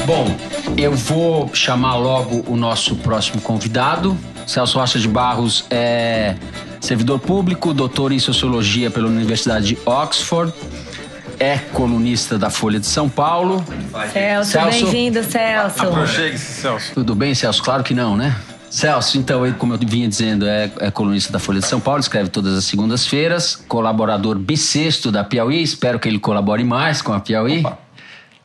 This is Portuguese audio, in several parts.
Bom, eu vou chamar logo o nosso próximo convidado. Celso Rocha de Barros é servidor público, doutor em Sociologia pela Universidade de Oxford, é colunista da Folha de São Paulo. Celso, bem-vindo, Celso. Aproxegue-se, Celso. Tudo bem, Celso? Claro que não, né? Celso, então, ele, como eu vinha dizendo, é colunista da Folha de São Paulo, escreve todas as segundas-feiras, colaborador bissexto da Piauí, espero que ele colabore mais com a Piauí. Opa.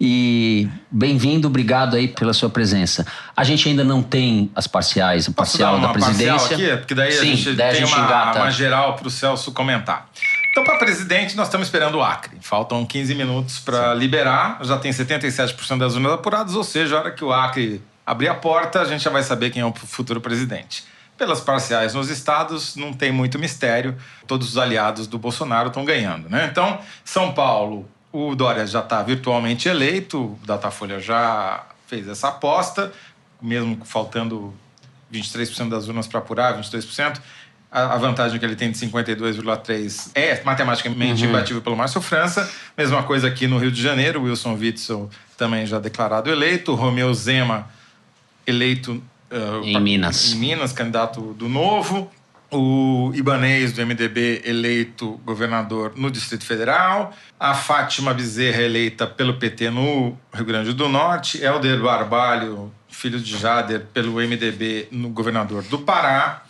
E bem-vindo, obrigado aí pela sua presença. A gente ainda não tem as parciais, o parcial da presidência. Parcial aqui? Porque daí a gente tem uma geral para o Celso comentar. Então, para presidente, nós estamos esperando o Acre. Faltam 15 minutos para liberar, já tem 77% das urnas apuradas, ou seja, a hora que o Acre abrir a porta, a gente já vai saber quem é o futuro presidente. Pelas parciais nos estados, não tem muito mistério, todos os aliados do Bolsonaro estão ganhando, né? Então, São Paulo, o Dória já está virtualmente eleito, o Datafolha já fez essa aposta, mesmo faltando 23% das urnas para apurar, 22%. A vantagem que ele tem de 52,3% é matematicamente imbatível pelo Márcio França. Mesma coisa aqui no Rio de Janeiro, Wilson Witzel também já declarado eleito, Romeu Zema eleito em Minas, candidato do Novo, o Ibanez do MDB eleito governador no Distrito Federal, a Fátima Bezerra eleita pelo PT no Rio Grande do Norte, Helder Barbalho, filho de Jader, pelo MDB no governador do Pará,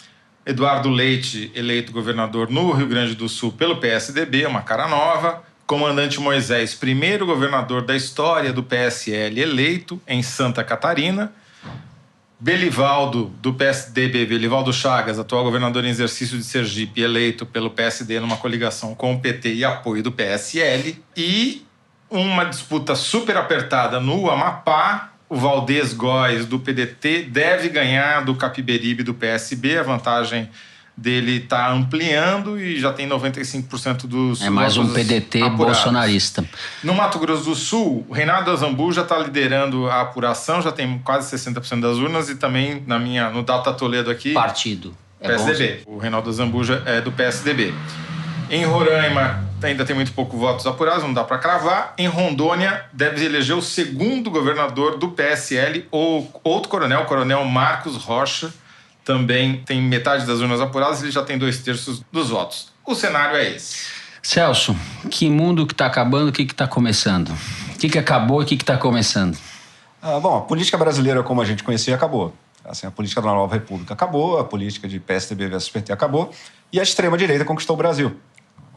Eduardo Leite eleito governador no Rio Grande do Sul pelo PSDB, uma cara nova, Comandante Moisés, primeiro governador da história do PSL eleito em Santa Catarina, Belivaldo, do PSDB, Belivaldo Chagas, atual governador em exercício de Sergipe, eleito pelo PSD numa coligação com o PT e apoio do PSL. E uma disputa super apertada no Amapá. O Valdez Góes, do PDT, deve ganhar do Capiberibe, do PSB. A vantagem dele está ampliando e já tem 95% dos... É mais um PDT apurados. Bolsonarista. No Mato Grosso do Sul, o Reinaldo Azambuja já está liderando a apuração, já tem quase 60% das urnas e também no Data Toledo aqui... Partido. PSDB. O Reinaldo Azambuja é do PSDB. Em Roraima, ainda tem muito pouco votos apurados, não dá para cravar. Em Rondônia, deve eleger o segundo governador do PSL, ou outro coronel, o coronel Marcos Rocha, também tem metade das urnas apuradas, ele já tem 2/3 dos votos. O cenário é esse. Celso, que mundo que está acabando, o que está começando? O que acabou e o que está começando? Bom, a política brasileira, como a gente conhecia, acabou. Assim, a política da Nova República acabou, a política de PSDB versus PT acabou, e a extrema-direita conquistou o Brasil.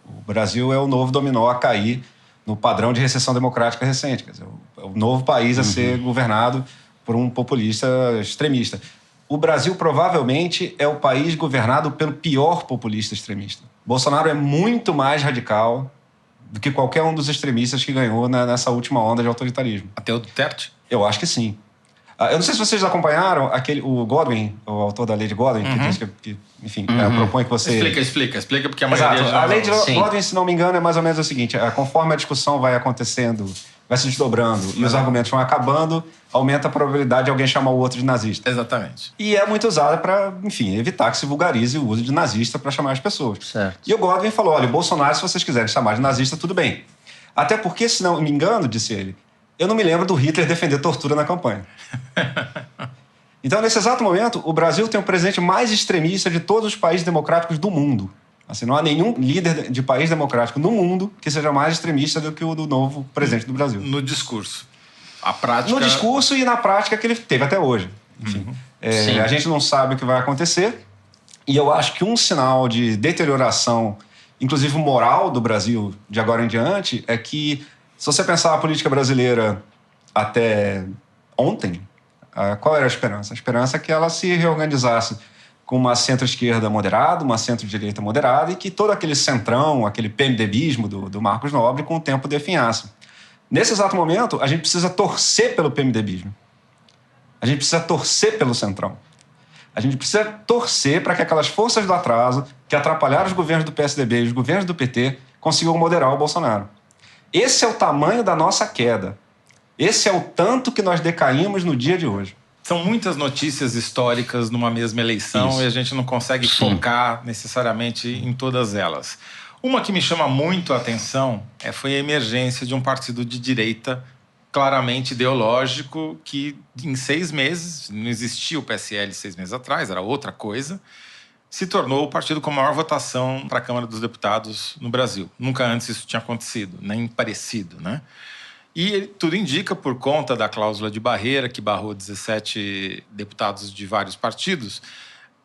O Brasil é o novo dominó a cair no padrão de recessão democrática recente. Quer dizer, é o novo país a ser governado por um populista extremista. O Brasil provavelmente é o país governado pelo pior populista extremista. Bolsonaro é muito mais radical do que qualquer um dos extremistas que ganhou nessa última onda de autoritarismo. Até o Duterte? Eu acho que sim. Eu não sei se vocês acompanharam o Godwin, o autor da Lei de Godwin, que enfim, propõe que você... Explica porque a maioria... Exato. A Lei de Godwin, se não me engano, é mais ou menos o seguinte: conforme a discussão vai acontecendo, vai se desdobrando e os argumentos vão acabando, aumenta a probabilidade de alguém chamar o outro de nazista. Exatamente. E é muito usada para, enfim, evitar que se vulgarize o uso de nazista para chamar as pessoas. Certo. E o Godwin falou: olha, o Bolsonaro, se vocês quiserem chamar de nazista, tudo bem. Até porque, se não me engano, disse ele, eu não me lembro do Hitler defender tortura na campanha. Então, nesse exato momento, o Brasil tem o presidente mais extremista de todos os países democráticos do mundo. Assim, não há nenhum líder de país democrático no mundo que seja mais extremista do que o do novo presidente do Brasil. No discurso. A prática... No discurso e na prática que ele teve até hoje. Enfim, a gente não sabe o que vai acontecer. E eu acho que um sinal de deterioração, inclusive moral, do Brasil de agora em diante, é que, se você pensar a política brasileira até ontem, qual era a esperança? A esperança é que ela se reorganizasse com uma centro-esquerda moderada, uma centro-direita moderada, e que todo aquele centrão, aquele PMDBismo do Marcos Nobre, com o tempo definhasse. Nesse exato momento, a gente precisa torcer pelo PMDBismo. A gente precisa torcer pelo centrão. A gente precisa torcer para que aquelas forças do atraso que atrapalharam os governos do PSDB e os governos do PT consigam moderar o Bolsonaro. Esse é o tamanho da nossa queda. Esse é o tanto que nós decaímos no dia de hoje. São muitas notícias históricas numa mesma eleição. Isso. E a gente não consegue focar necessariamente em todas elas. Uma que me chama muito a atenção foi a emergência de um partido de direita claramente ideológico que em 6 meses, não existia o PSL 6 meses atrás, era outra coisa, se tornou o partido com a maior votação para a Câmara dos Deputados no Brasil. Nunca antes isso tinha acontecido, nem parecido, né? E tudo indica, por conta da cláusula de barreira, que barrou 17 deputados de vários partidos,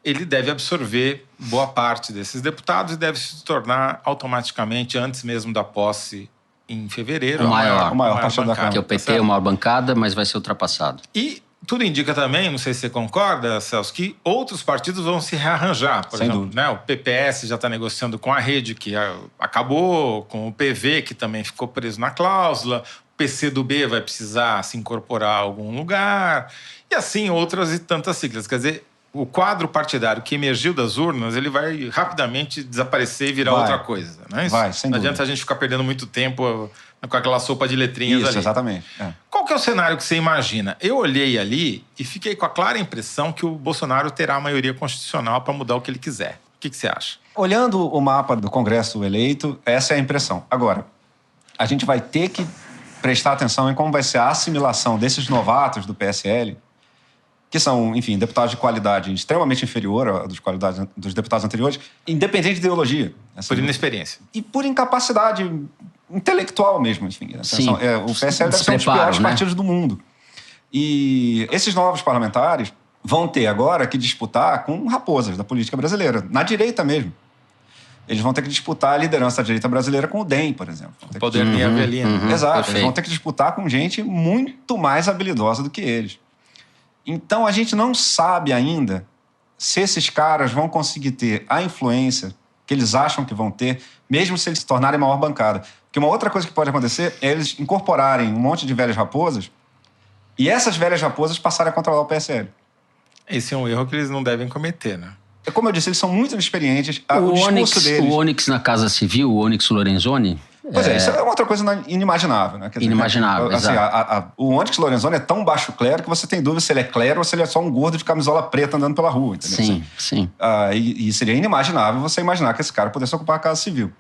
ele deve absorver boa parte desses deputados e deve se tornar automaticamente, antes mesmo da posse em fevereiro, o maior partido da Câmara. Que é o PT, a maior bancada, mas vai ser ultrapassado. E tudo indica também, não sei se você concorda, Celso, que outros partidos vão se rearranjar. Por exemplo, né, o PPS já está negociando com a Rede, que acabou, com o PV, que também ficou preso na cláusula. O PCdoB vai precisar se incorporar a algum lugar. E assim, outras e tantas siglas. Quer dizer, o quadro partidário que emergiu das urnas, ele vai rapidamente desaparecer e virar outra coisa. Não é isso? Vai, sem não dúvida. Adianta a gente ficar perdendo muito tempo com aquela sopa de letrinhas ali. Isso, exatamente. Qual que é o cenário que você imagina? Eu olhei ali e fiquei com a clara impressão que o Bolsonaro terá a maioria constitucional para mudar o que ele quiser. O que você acha? Olhando o mapa do Congresso eleito, essa é a impressão. Agora, a gente vai ter que prestar atenção em como vai ser a assimilação desses novatos do PSL, que são, enfim, deputados de qualidade extremamente inferior à dos deputados anteriores, independente de ideologia. Por inexperiência. E por incapacidade intelectual mesmo, enfim. Sim. O PSL deve ser um dos piores partidos do mundo. E esses novos parlamentares vão ter agora que disputar com raposas da política brasileira, na direita mesmo. Eles vão ter que disputar a liderança da direita brasileira com o DEM, por exemplo. O poder niavelino. Exato. Perfeito. Eles vão ter que disputar com gente muito mais habilidosa do que eles. Então, a gente não sabe ainda se esses caras vão conseguir ter a influência que eles acham que vão ter, mesmo se eles se tornarem maior bancada. Porque uma outra coisa que pode acontecer é eles incorporarem um monte de velhas raposas e essas velhas raposas passarem a controlar o PSL. Esse é um erro que eles não devem cometer, né? Como eu disse, eles são muito inexperientes. O Onyx na Casa Civil, o Onyx Lorenzoni... Pois é, isso é outra coisa inimaginável, né? Quer dizer, inimaginável, assim, exato. O Onyx Lorenzoni é tão baixo clero que você tem dúvida se ele é clero ou se ele é só um gordo de camisola preta andando pela rua, entendeu? Sim. E seria inimaginável você imaginar que esse cara pudesse ocupar a Casa Civil.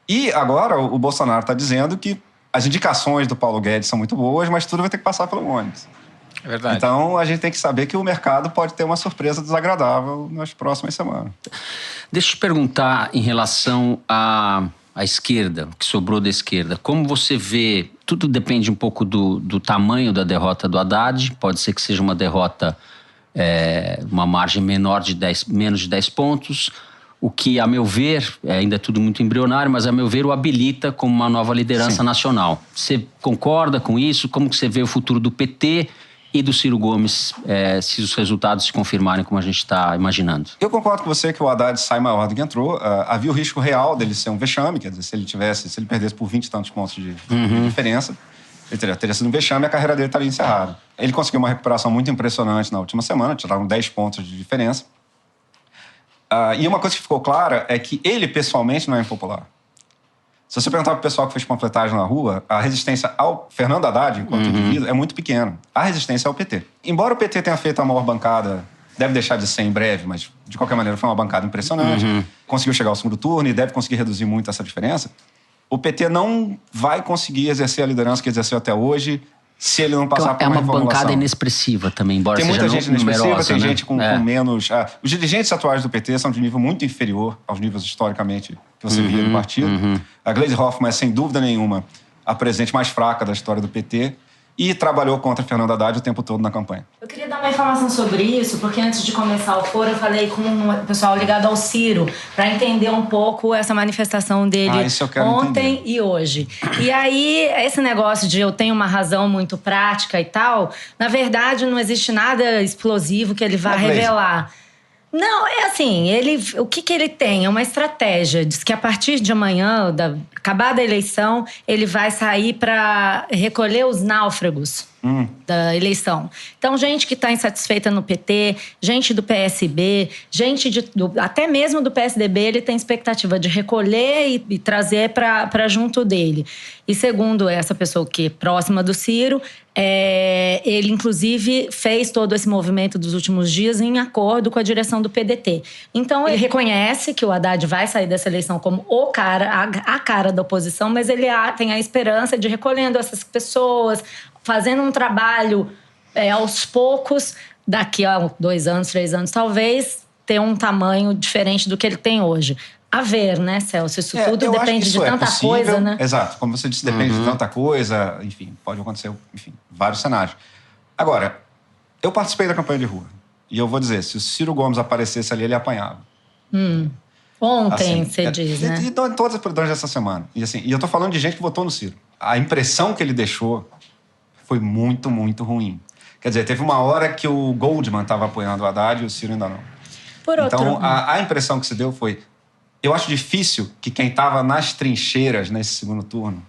E agora o Bolsonaro está dizendo que as indicações do Paulo Guedes são muito boas, mas tudo vai ter que passar pelo Onyx. É verdade. Então, a gente tem que saber que o mercado pode ter uma surpresa desagradável nas próximas semanas. Deixa eu te perguntar em relação à esquerda, o que sobrou da esquerda. Como você vê, tudo depende um pouco do tamanho da derrota do Haddad. Pode ser que seja uma derrota, uma margem menos de 10 pontos. O que, a meu ver, ainda é tudo muito embrionário, mas a meu ver o habilita como uma nova liderança nacional. Você concorda com isso? Como que você vê o futuro do PT e do Ciro Gomes, se os resultados se confirmarem como a gente está imaginando? Eu concordo com você que o Haddad sai maior do que entrou. Havia o risco real dele ser um vexame, quer dizer, se ele perdesse por 20 e tantos pontos de diferença, ele teria sido um vexame e a carreira dele estaria encerrada. Ele conseguiu uma recuperação muito impressionante na última semana, tiraram 10 pontos de diferença. E uma coisa que ficou clara é que ele, pessoalmente, não é impopular. Se você perguntar para o pessoal que fez panfletagem na rua, a resistência ao Fernando Haddad, enquanto indivíduo, é muito pequena. A resistência é ao PT. Embora o PT tenha feito a maior bancada, deve deixar de ser em breve, mas de qualquer maneira foi uma bancada impressionante, conseguiu chegar ao segundo turno e deve conseguir reduzir muito essa diferença, o PT não vai conseguir exercer a liderança que exerceu até hoje se ele não passar por uma reformulação. É uma bancada inexpressiva também, embora tem seja muita gente inexpressiva, numerosa, tem né? gente com menos... Os dirigentes atuais do PT são de nível muito inferior aos níveis historicamente que você via do partido. A Gleisi Hoffmann é, sem dúvida nenhuma, a presidente mais fraca da história do PT e trabalhou contra Fernando Haddad o tempo todo na campanha. Eu queria dar uma informação sobre isso, porque antes de começar o foro, eu falei com o pessoal ligado ao Ciro, para entender um pouco essa manifestação dele ontem entender. E hoje. E aí, esse negócio de eu tenho uma razão muito prática e tal, na verdade, não existe nada explosivo que ele vá revelar. Não, é assim, o que ele tem? É uma estratégia. Diz que a partir de amanhã, acabada a eleição, ele vai sair para recolher os náufragos da eleição. Então, gente que está insatisfeita no PT, gente do PSB, gente até mesmo do PSDB, ele tem expectativa de recolher e trazer para junto dele. E segundo essa pessoa que é próxima do Ciro, ele inclusive fez todo esse movimento dos últimos dias em acordo com a direção do PDT. Então ele reconhece que o Haddad vai sair dessa eleição como a cara cara da oposição, mas ele tem a esperança de recolhendo essas pessoas, fazendo um trabalho aos poucos, daqui a 2 anos, 3 anos, talvez, ter um tamanho diferente do que ele tem hoje. A ver, né, Celso? Isso tudo depende de tanta coisa, né? Exato. Como você disse, depende de tanta coisa. Enfim, pode acontecer, vários cenários. Agora, eu participei da campanha de rua. E eu vou dizer, se o Ciro Gomes aparecesse ali, ele apanhava. Ontem, você diz, né? E todas as durante essa semana. E eu tô falando de gente que votou no Ciro. A impressão que ele deixou foi muito, muito ruim. Quer dizer, teve uma hora que o Goldman estava apoiando o Haddad e o Ciro ainda não. Então, a impressão que se deu foi... Eu acho difícil que quem estava nas trincheiras nesse segundo turno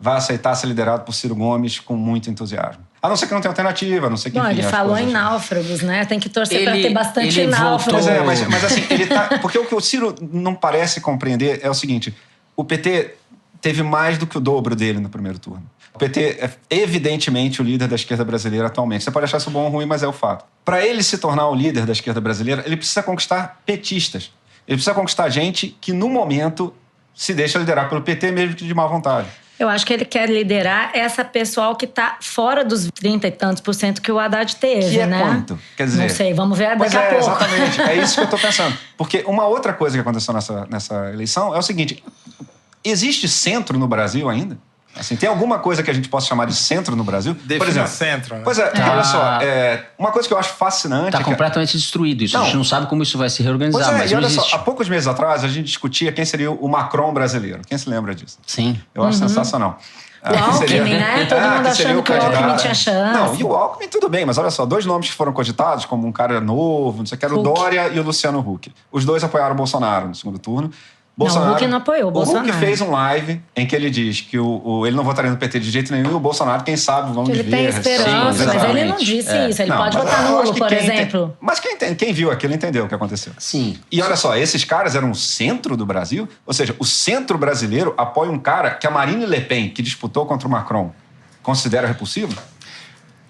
vai aceitar ser liderado por Ciro Gomes com muito entusiasmo. A não ser que não tenha alternativa, a não ser que... Bom, ele falou em náufragos, né? Tem que torcer para ter bastante náufragos. Mas assim, ele tá... Porque o que o Ciro não parece compreender é o seguinte. O PT teve mais do que o dobro dele no primeiro turno. O PT é evidentemente o líder da esquerda brasileira atualmente. Você pode achar isso bom ou ruim, mas é o fato. Para ele se tornar o líder da esquerda brasileira, ele precisa conquistar petistas. Ele precisa conquistar gente que, no momento, se deixa liderar pelo PT, mesmo que de má vontade. Eu acho que ele quer liderar essa pessoal que está fora dos 30 e tantos % que o Haddad teve, que né? Quanto? Quer dizer... Não sei, vamos ver daqui a pouco. Exatamente. É isso que eu estou pensando. Porque uma outra coisa que aconteceu nessa eleição é o seguinte. Existe centro no Brasil ainda? Assim, tem alguma coisa que a gente possa chamar de centro no Brasil? Por exemplo, centro, né? Pois é, olha só. uma coisa que eu acho fascinante... Está completamente destruído isso. A gente não sabe como isso vai se reorganizar, mas não existe. Só, há poucos meses atrás, a gente discutia quem seria o Macron brasileiro. Quem se lembra disso? Sim. Eu acho sensacional. O Alckmin, né? Todo mundo achando que o Alckmin tinha chance. Não, e o Alckmin tudo bem, mas olha só, 2 nomes que foram cogitados, como um cara novo, não sei o que, era o Dória e o Luciano Huck. Os 2 apoiaram o Bolsonaro no segundo turno. Não, o Huck não apoiou o Bolsonaro. O Huck fez um live em que ele diz que ele não votaria no PT de jeito nenhum e o Bolsonaro, quem sabe, vamos ver. Ele tem esperança, mas ele não disse isso. Ele pode votar nulo, por exemplo. Mas quem viu aquilo entendeu o que aconteceu. Sim. E olha só, esses caras eram o centro do Brasil, ou seja, o centro brasileiro apoia um cara que a Marine Le Pen, que disputou contra o Macron, considera repulsivo?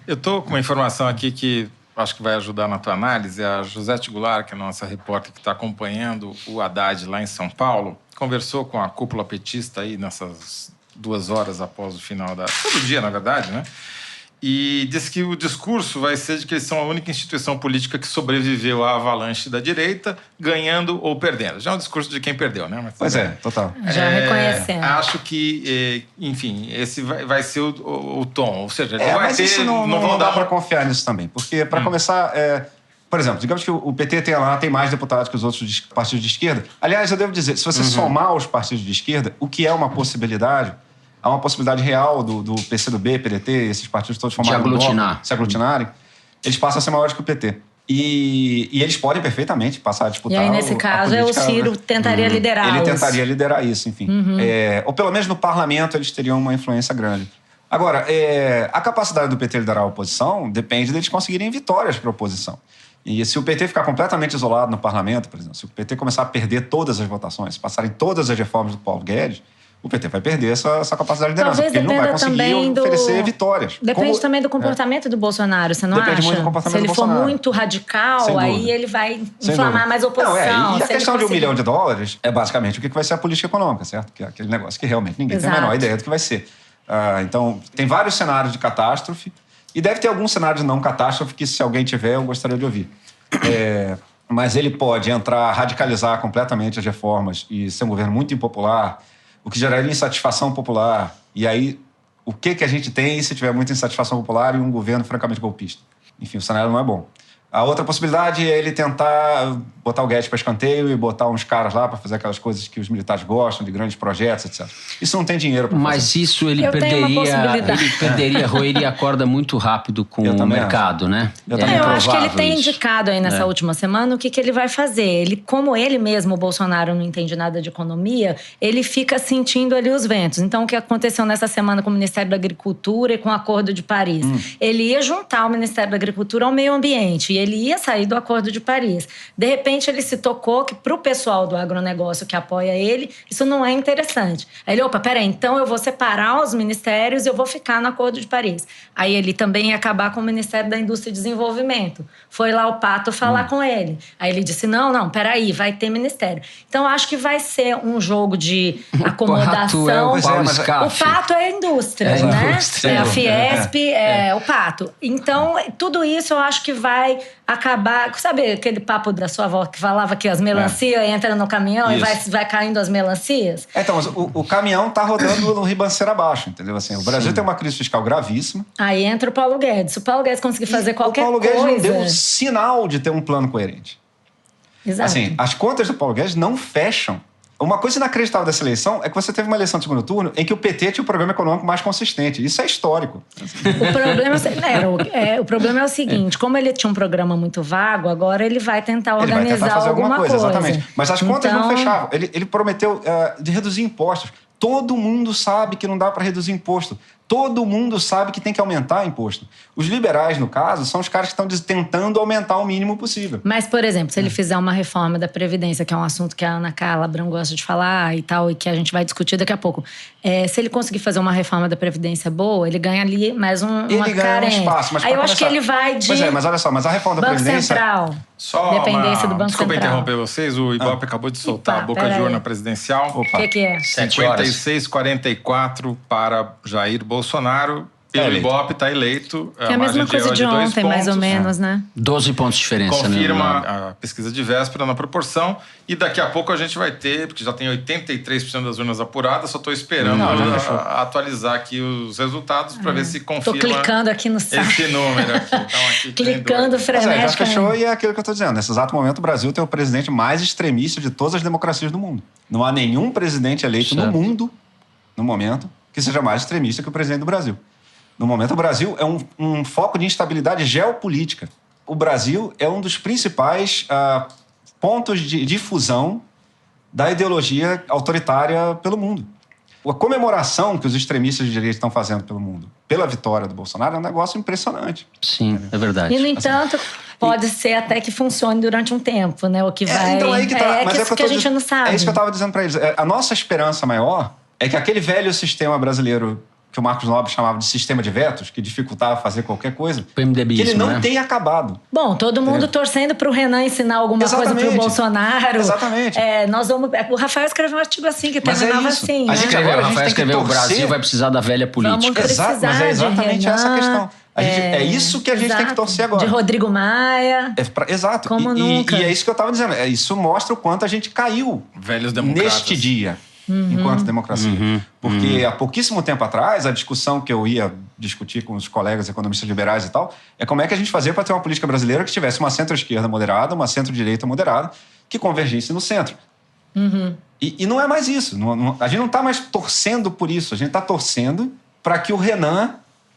Eu tô com uma informação aqui que acho que vai ajudar na tua análise. A Josete Goulart, que é a nossa repórter que está acompanhando o Haddad lá em São Paulo, conversou com a cúpula petista aí nessas 2 horas após o final todo dia, na verdade, né? E disse que o discurso vai ser de que eles são a única instituição política que sobreviveu à avalanche da direita, ganhando ou perdendo. Já é um discurso de quem perdeu, né? Mas, pois total. Já reconhecendo. Acho que, enfim, esse vai ser o tom. Ou seja, vai mas ter... isso não dá para confiar nisso também. Porque, para começar... Por exemplo, digamos que o PT tem mais deputados que os outros partidos de esquerda. Aliás, eu devo dizer, se você somar os partidos de esquerda, o que é uma possibilidade... Há uma possibilidade real do PCdoB, PDT, esses partidos todos formados se aglutinarem, eles passam a ser maiores que o PT. E eles podem perfeitamente passar a disputar. E aí, nesse caso, o Ciro tentaria liderar. Ele tentaria liderar isso, enfim. Ou pelo menos no parlamento eles teriam uma influência grande. Agora, a capacidade do PT liderar a oposição depende deles conseguirem vitórias para a oposição. E se o PT ficar completamente isolado no parlamento, por exemplo, se o PT começar a perder todas as votações, passarem todas as reformas do Paulo Guedes, o PT vai perder essa capacidade de liderança, porque ele não vai conseguir oferecer vitórias. Depende também do comportamento do Bolsonaro, você não acha? Depende muito do comportamento do Bolsonaro. Se ele for muito radical, aí ele vai inflamar mais a oposição. E a questão de $1 milhão é basicamente o que vai ser a política econômica, certo? Que é aquele negócio que realmente ninguém tem a menor ideia do que vai ser. Então, tem vários cenários de catástrofe e deve ter algum cenário de não catástrofe que, se alguém tiver, eu gostaria de ouvir. Mas ele pode radicalizar completamente as reformas e ser um governo muito impopular, o que geraria insatisfação popular. E aí, o que a gente tem se tiver muita insatisfação popular e um governo francamente golpista? Enfim, o cenário não é bom. A outra possibilidade é ele tentar botar o Guedes para escanteio e botar uns caras lá para fazer aquelas coisas que os militares gostam, de grandes projetos, etc. Isso não tem dinheiro para fazer. Mas isso ele roeria a corda muito rápido com o mercado, né? Eu acho que ele tem indicado aí nessa última semana o que ele vai fazer. Como ele mesmo, o Bolsonaro, não entende nada de economia, ele fica sentindo ali os ventos. Então, o que aconteceu nessa semana com o Ministério da Agricultura e com o Acordo de Paris? Ele ia juntar o Ministério da Agricultura ao meio ambiente. E ele ia sair do Acordo de Paris. De repente, ele se tocou que para o pessoal do agronegócio que apoia ele, isso não é interessante. Aí ele, opa, peraí, então eu vou separar os ministérios e eu vou ficar no Acordo de Paris. Aí ele também ia acabar com o Ministério da Indústria e Desenvolvimento. Foi lá o Pato falar com ele. Aí ele disse, não, peraí, vai ter ministério. Então, acho que vai ser um jogo de acomodação. O Pato é a indústria, né? É a Fiesp, o Pato. Então, tudo isso eu acho que vai acabar... Sabe aquele papo da sua avó que falava que as melancias entram no caminhão e vai caindo as melancias? Então, mas o caminhão tá rodando no ribanceiro abaixo, entendeu? Assim, o Brasil tem uma crise fiscal gravíssima. Aí entra o Paulo Guedes. Se o Paulo Guedes conseguir fazer qualquer coisa... O Paulo Guedes não deu sinal de ter um plano coerente. Exato. Assim, as contas do Paulo Guedes não fecham. Uma coisa inacreditável dessa eleição é que você teve uma eleição de segundo turno em que o PT tinha o programa econômico mais consistente. Isso é histórico. O problema é o seguinte, como ele tinha um programa muito vago, agora ele vai tentar organizar ele vai tentar fazer alguma coisa. Exatamente. Mas as contas não fechavam. Ele prometeu de reduzir impostos. Todo mundo sabe que não dá para reduzir imposto. Todo mundo sabe que tem que aumentar imposto. Os liberais, no caso, são os caras que estão tentando aumentar o mínimo possível. Mas, por exemplo, se ele fizer uma reforma da Previdência, que é um assunto que a Ana Carla Abrão gosta de falar e tal, e que a gente vai discutir daqui a pouco. Se ele conseguir fazer uma reforma da Previdência boa, ele ganha ali mais uma carência. Um espaço. Mas aí eu acho que ele vai de... Pois é, mas olha só, mas a reforma da Previdência... Central. Dependência do Banco Desculpa Central. interromper vocês, o Ibope acabou de soltar a boca de urna presidencial. O que é? 56-44 para Jair Bolsonaro. Pelo Ibope está eleito. Que é a mesma coisa de ontem, mais ou menos, né? 12 pontos de diferença. Confirma a pesquisa de véspera na proporção. E daqui a pouco a gente vai ter, porque já tem 83% das urnas apuradas, só estou esperando atualizar aqui os resultados para ver se confirma. Estou clicando aqui no site. Esse número aqui. Então, aqui clicando frenéticamente. Já fechou e é aquilo que eu estou dizendo. Nesse exato momento, o Brasil tem o presidente mais extremista de todas as democracias do mundo. Não há nenhum presidente eleito no mundo, no momento, que seja mais extremista que o presidente do Brasil. No momento, o Brasil é um foco de instabilidade geopolítica. O Brasil é um dos principais pontos de difusão da ideologia autoritária pelo mundo. A comemoração que os extremistas de direita estão fazendo pelo mundo, pela vitória do Bolsonaro, é um negócio impressionante. Sim, é verdade. E, no entanto, pode ser até que funcione durante um tempo, né? O que vai... Então, aí que tá. Mas isso que a gente não sabe. É isso que eu estava dizendo para eles. A nossa esperança maior é que aquele velho sistema brasileiro que o Marcos Nobre chamava de sistema de vetos, que dificultava fazer qualquer coisa, que ele não tenha acabado. Bom, todo mundo torcendo para o Renan ensinar alguma coisa para o Bolsonaro. Exatamente. O Rafael escreveu um artigo assim, que terminava assim. O Rafael escreveu, o Brasil vai precisar da velha política. Mas é exatamente essa a questão. É isso que a gente tem que torcer agora. De Rodrigo Maia. Exato. Como nunca. E é isso que eu estava dizendo. Isso mostra o quanto a gente caiu neste dia. Enquanto democracia. Porque há pouquíssimo tempo atrás, a discussão que eu ia discutir com os colegas economistas liberais e tal, é como é que a gente fazia para ter uma política brasileira que tivesse uma centro-esquerda moderada, uma centro-direita moderada, que convergisse no centro. E não é mais isso. A gente não está mais torcendo por isso. A gente está torcendo para que o Renan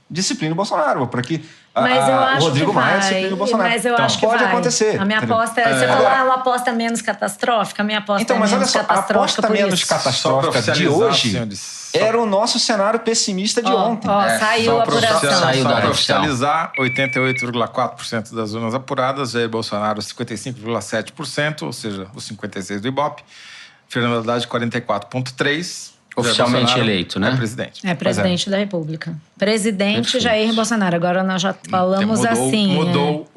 discipline o Bolsonaro, para que o Rodrigo Maia discipline o Bolsonaro. Mas eu acho que pode acontecer. A minha aposta é... Você falou, uma aposta menos catastrófica. A minha aposta mas olha só, a aposta menos catastrófica de hoje era o nosso cenário pessimista de ontem. Saiu a apuração. Só para oficializar, 88,4% das urnas apuradas, Jair Bolsonaro 55,7%, ou seja, os 56% do Ibope. Fernando Haddad 44,3%. Oficialmente eleito, né? É presidente. É presidente da República. Presidente Jair Bolsonaro. Agora nós já falamos assim. Mudou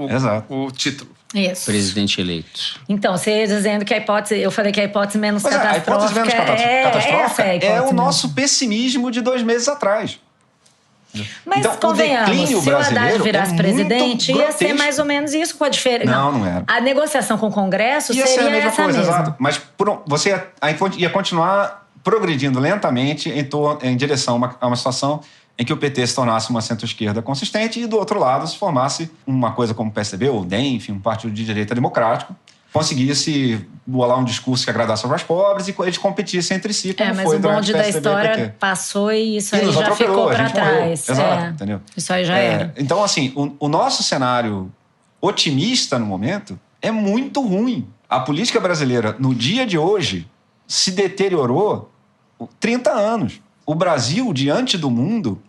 o título. Isso. Presidente eleito. Então, você ia dizendo que a hipótese... Eu falei que a hipótese menos catastrófica... A hipótese menos catastrófica é o nosso pessimismo de 2 meses atrás. Mas então, convenhamos, se o Haddad virasse presidente, ia ser mais ou menos isso com a diferença. Não era. A negociação com o Congresso ia seria ser a mesma essa coisa, mesma. Exato. Mas você ia continuar progredindo lentamente em direção a uma situação em que o PT se tornasse uma centro-esquerda consistente e, do outro lado, se formasse uma coisa como o PSDB ou o DEM, enfim, um partido de direita democrático, conseguisse bolar um discurso que agradasse aos mais pobres e eles competissem entre si, como mas foi o bonde da história passou e isso aí já ficou para trás. Exato, entendeu? Isso aí já era. Então, assim, o nosso cenário otimista no momento é muito ruim. A política brasileira, no dia de hoje, se deteriorou 30 anos. O Brasil, diante do mundo,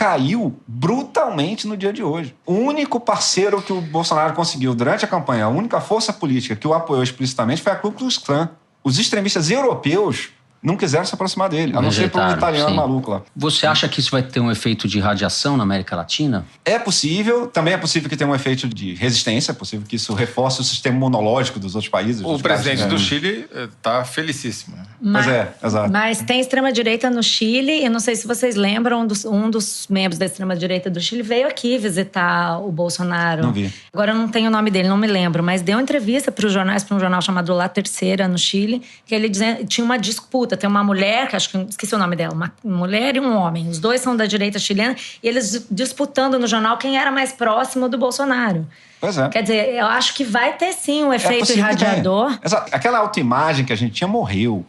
caiu brutalmente no dia de hoje. O único parceiro que o Bolsonaro conseguiu durante a campanha, a única força política que o apoiou explicitamente foi a Ku Klux Klan. Os extremistas europeus não quiseram se aproximar dele, a não ser por um italiano maluco lá. Você acha que isso vai ter um efeito de radiação na América Latina? É possível, também é possível que tenha um efeito de resistência, é possível que isso reforce o sistema imunológico dos outros países. O presidente do Chile está felicíssimo. Pois é, exato. Mas tem extrema-direita no Chile, e não sei se vocês lembram, um dos membros da extrema-direita do Chile veio aqui visitar o Bolsonaro. Não vi. Agora eu não tenho o nome dele, não me lembro, mas deu uma entrevista para os jornais, para um jornal chamado La Terceira, no Chile, que ele tinha uma disputa. Tem uma mulher, que acho que esqueci o nome dela, uma mulher e um homem. Os dois são da direita chilena e eles disputando no jornal quem era mais próximo do Bolsonaro. Pois é. Quer dizer, eu acho que vai ter sim um efeito irradiador. Exato. Aquela autoimagem que a gente tinha morreu.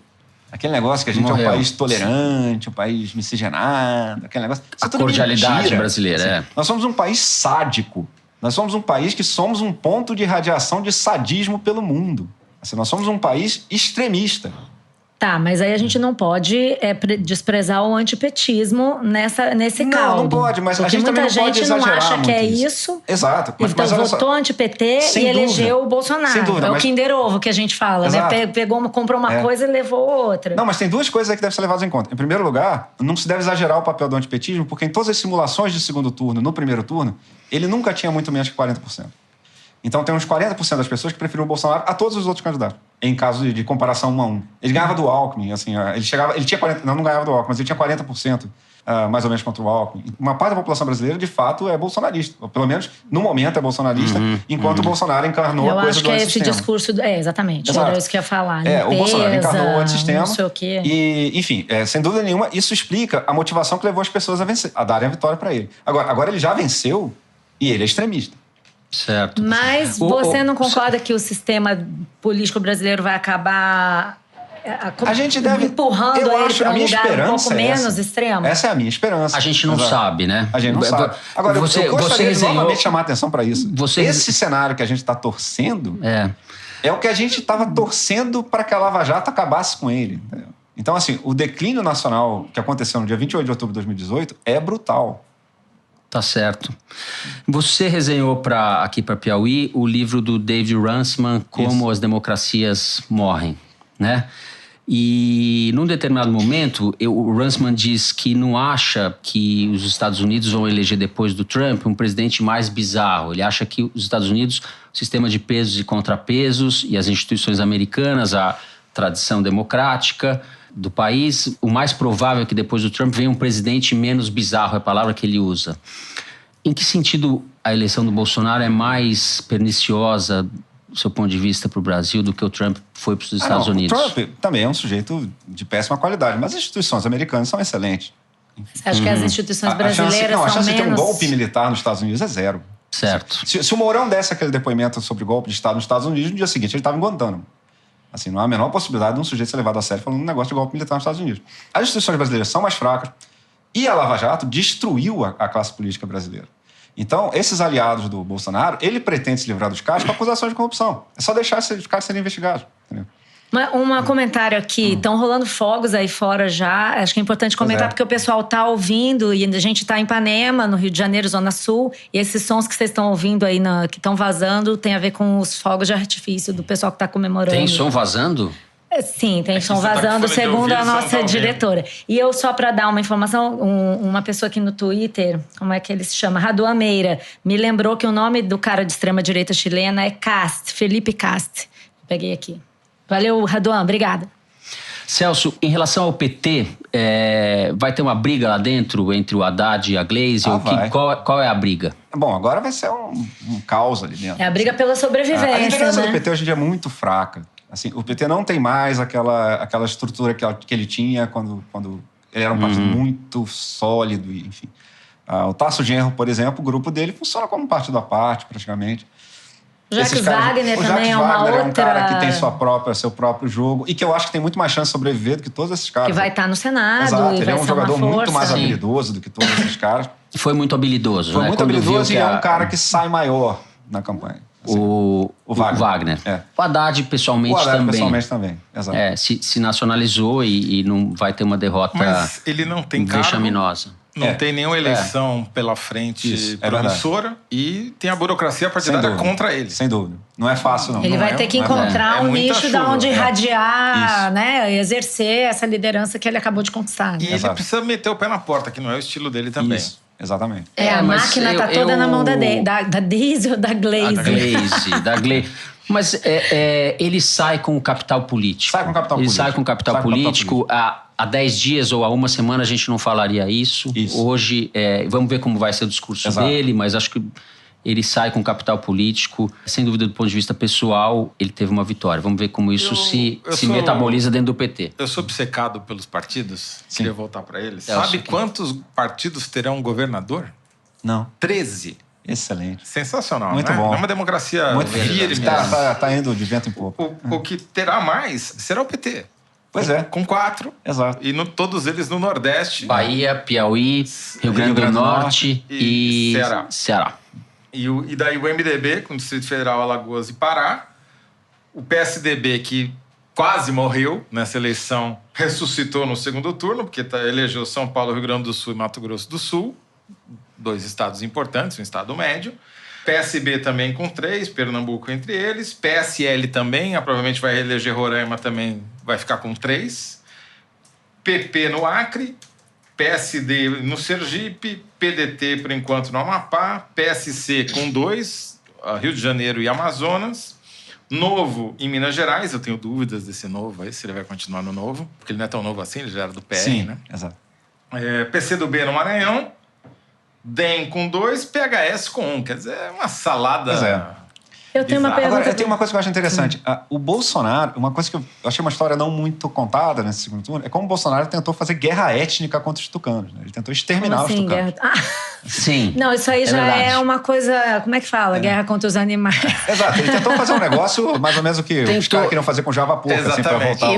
Aquele negócio que a gente é um país tolerante, um país miscigenado, aquele negócio. A cordialidade brasileira, assim, Nós somos um país sádico. Nós somos um país que somos um ponto de irradiação de sadismo pelo mundo. Assim, nós somos um país extremista. Tá, mas aí a gente não pode desprezar o antipetismo nesse caldo. Não pode, mas a gente também não pode exagerar muito. Muita gente não acha que é isso. Exato. Então votou anti-PT e elegeu o Bolsonaro. Sem dúvida, é o Kinder Ovo que a gente fala, né? Comprou uma coisa e levou outra. Não, mas tem duas coisas aí que devem ser levadas em conta. Em primeiro lugar, não se deve exagerar o papel do antipetismo, porque em todas as simulações de segundo turno, no primeiro turno, ele nunca tinha muito menos que 40%. Então tem uns 40% das pessoas que preferiam o Bolsonaro a todos os outros candidatos, em caso de comparação 1 a 1. Ele ganhava do Alckmin, assim, ele tinha 40%, não ganhava do Alckmin, mas ele tinha 40%, mais ou menos, contra o Alckmin. Uma parte da população brasileira, de fato, é bolsonarista. Ou, pelo menos, no momento, é bolsonarista, enquanto o Bolsonaro encarnou a coisa do antissistema. Eu acho que esse discurso... exatamente. Exato. Era isso que eu ia falar. Limpeza, o Bolsonaro encarnou o antissistema. Não sei o quê. E, enfim, sem dúvida nenhuma, isso explica a motivação que levou as pessoas a vencer, a darem a vitória para ele. Agora ele já venceu e ele é extremista. Certo. Mas você não concorda que o sistema político brasileiro vai acabar a gente deve, empurrando ele para um lugar um pouco menos extremo? Essa é a minha esperança. A gente não sabe, né? A gente não sabe. Agora, eu gostaria de novamente chamar a atenção para isso. Esse cenário que a gente está torcendo é o que a gente estava torcendo para que a Lava Jato acabasse com ele. Entendeu? Então, assim, o declínio nacional que aconteceu no dia 28 de outubro de 2018 é brutal. Tá certo. Você resenhou aqui para Piauí o livro do David Runciman, Como as Democracias Morrem, né? E num determinado momento, o Runciman diz que não acha que os Estados Unidos vão eleger depois do Trump um presidente mais bizarro. Ele acha que os Estados Unidos, o sistema de pesos e contrapesos e as instituições americanas, a tradição democrática do país, o mais provável é que depois do Trump venha um presidente menos bizarro, é a palavra que ele usa. Em que sentido a eleição do Bolsonaro é mais perniciosa, do seu ponto de vista, para o Brasil do que o Trump foi para os Estados Unidos? O Trump também é um sujeito de péssima qualidade, mas as instituições americanas são excelentes. Você acha que as instituições brasileiras são menos... A chance de ter um golpe militar nos Estados Unidos é zero. Certo. Se o Mourão desse aquele depoimento sobre golpe de Estado nos Estados Unidos, no dia seguinte ele estava em Guantánamo. Assim, não há a menor possibilidade de um sujeito ser levado a sério falando um negócio de golpe militar nos Estados Unidos. As instituições brasileiras são mais fracas e a Lava Jato destruiu a classe política brasileira. Então, esses aliados do Bolsonaro, ele pretende se livrar dos casos com acusações de corrupção. É só deixar esses casos serem investigados. Entendeu? Um comentário aqui. Estão rolando fogos aí fora já. Acho que é importante comentar porque o pessoal tá ouvindo e a gente tá em Ipanema, no Rio de Janeiro, Zona Sul. E esses sons que vocês estão ouvindo aí, que estão vazando, tem a ver com os fogos de artifício do pessoal que tá comemorando. Tem som vazando? Sim, tem som vazando, segundo a nossa diretora. E eu, só para dar uma informação, uma pessoa aqui no Twitter, como é que ele se chama? Raduan Meira, me lembrou que o nome do cara de extrema-direita chilena é Cast, Felipe Cast. Peguei aqui. Valeu, Raduan, obrigada. Celso, em relação ao PT, vai ter uma briga lá dentro entre o Haddad e a Gleisi? Qual é a briga? Bom, agora vai ser um caos ali dentro. É a briga pela sobrevivência, a liderança né? do PT hoje em dia é muito fraca. Assim, o PT não tem mais aquela estrutura que ele tinha quando ele era um partido muito sólido, enfim. O Tasso Genro, por exemplo, o grupo dele funciona como um partido à parte, praticamente. Jacques Wagner também é uma outra... é um cara que tem seu próprio jogo e que eu acho que tem muito mais chance de sobreviver do que todos esses caras. Que vai estar no Senado. Exato, ele é um jogador muito mais Sim. habilidoso do que todos esses caras. Foi muito habilidoso, Foi né? muito habilidoso e é um cara que sai maior na campanha. Assim, o Wagner. O Haddad pessoalmente também. Exato. Se nacionalizou e não vai ter uma derrota Mas ele não tem vexaminosa. Não tem nenhuma eleição pela frente promissora e tem a burocracia partidária contra ele. Sem dúvida. Não é fácil, não. Ele vai ter que encontrar um nicho de onde irradiar, né? Exercer essa liderança que ele acabou de conquistar. Né? E ele precisa meter o pé na porta, que não é o estilo dele também. Isso, exatamente. A máquina tá toda na mão da Daisy ou da Glaze? Da Glaze. Mas ele sai com o capital político. Sai com o capital político. Há 10 dias ou há uma semana a gente não falaria isso. Hoje, vamos ver como vai ser o discurso dele, mas acho que ele sai com capital político. Sem dúvida, do ponto de vista pessoal, ele teve uma vitória. Vamos ver como isso se metaboliza dentro do PT. Eu sou obcecado pelos partidos. Queria voltar para eles. Sabe quantos partidos terão governador? Não. 13. Excelente. Sensacional, muito né? bom. É uma democracia firme. Tá indo de vento em popa. O que terá mais será o PT. Pois é. Com 4. Exato. E todos eles no Nordeste. Bahia, Piauí, Rio Grande do Norte e Ceará. E daí o MDB, com o Distrito Federal, Alagoas e Pará. O PSDB, que quase morreu nessa eleição, ressuscitou no segundo turno, porque elegeu São Paulo, Rio Grande do Sul e Mato Grosso do Sul. 2 estados importantes, um estado médio. PSB também com 3, Pernambuco entre eles. PSL também, provavelmente vai reeleger Roraima, também vai ficar com 3. PP no Acre, PSD no Sergipe, PDT, por enquanto, no Amapá, PSC com 2, Rio de Janeiro e Amazonas. Novo em Minas Gerais, eu tenho dúvidas desse Novo aí, se ele vai continuar no Novo, porque ele não é tão novo assim, ele já era do PR, Sim, né? Exato. PCdoB no Maranhão, DEM com 2, PHS com 1. Quer dizer, é uma salada... Eu tenho uma pergunta. Agora, tem uma coisa que eu acho interessante. O Bolsonaro, uma coisa que eu achei uma história não muito contada nesse segundo turno, é como o Bolsonaro tentou fazer guerra étnica contra os tucanos. Né? Ele tentou exterminar os tucanos. Sim. Não, isso aí já é uma coisa... Como é que fala? Guerra contra os animais. Exato. Ele tentou fazer um negócio mais ou menos o que os caras queriam fazer com Java Porco, assim, pra voltar.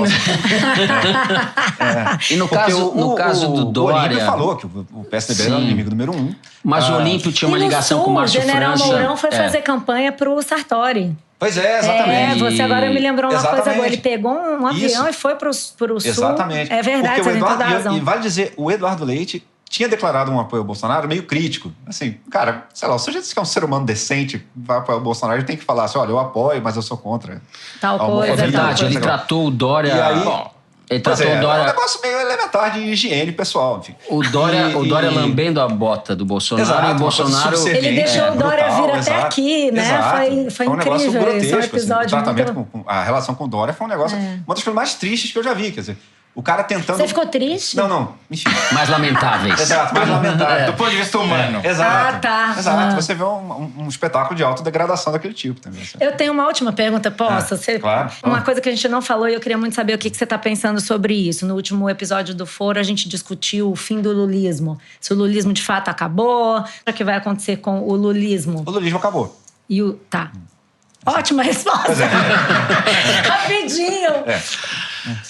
E no caso do Dória... O Olímpio falou que o PSDB era o inimigo número 1. Mas o Olímpio tinha uma ligação com o Márcio França. O general Mourão foi fazer campanha pro Sartori. Pois é, exatamente. Você agora me lembrou uma coisa boa. Ele pegou um avião e foi pro Sul. Exatamente. É verdade, você tem toda a razão. E vale dizer, o Eduardo Leite tinha declarado um apoio ao Bolsonaro meio crítico. Assim, cara, sei lá, o sujeito que é um ser humano decente, vai apoiar o Bolsonaro, ele tem que falar assim, olha, eu apoio, mas eu sou contra. Tal coisa. É verdade, ele tratou o Dória... E aí, ele tratou o Dória... É um negócio meio elementar de higiene pessoal, enfim. O Dória lambendo a bota do Bolsonaro. Exato, e o Bolsonaro... Ele deixou o Dória vir até aqui, né? Foi um negócio incrível grotesco, esse episódio. Assim, o tratamento com a relação com o Dória foi um negócio... Uma das coisas mais tristes que eu já vi, quer dizer... O cara tentando... Você ficou triste? Não. Enfim. Mais lamentáveis. Exato, mais lamentável. Do ponto de vista humano. Exato. Tá. Exato. Você vê um espetáculo de autodegradação daquele tipo também. Assim. Eu tenho uma última pergunta, posso? Claro. Uma coisa que a gente não falou e eu queria muito saber o que você está pensando sobre isso. No último episódio do Foro, a gente discutiu o fim do lulismo. Se o lulismo de fato acabou, o que vai acontecer com o lulismo? O lulismo acabou. Tá. Ótima resposta. Rapidinho.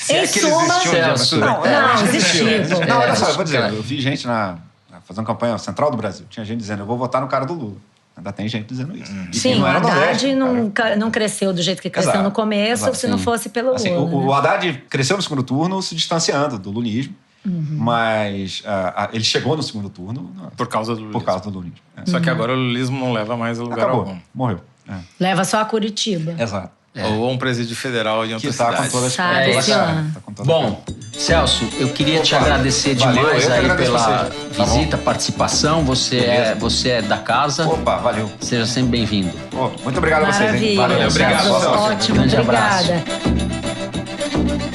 Em suma... Não, existiu. Não, olha só, eu vou dizer. Eu vi gente fazendo campanha central do Brasil. Tinha gente dizendo, eu vou votar no cara do Lula. Ainda tem gente dizendo isso. Sim, o Haddad não cresceu do jeito que cresceu no começo, se não fosse pelo Lula. Assim, o Haddad cresceu no segundo turno se distanciando do lulismo. Mas ele chegou no segundo turno por causa do lulismo. Só que agora o lulismo não leva mais a lugar algum. Morreu. Leva só a Curitiba. Exato. Ou um presídio federal em outra cidade. Com todas as Bom, Celso, eu queria te agradecer demais aí pela visita, participação. Você é da casa. Opa, valeu. Seja sempre bem-vindo. Muito obrigado a vocês. Maravilha. Valeu, obrigado. Ótimo, Grande abraço. Obrigada.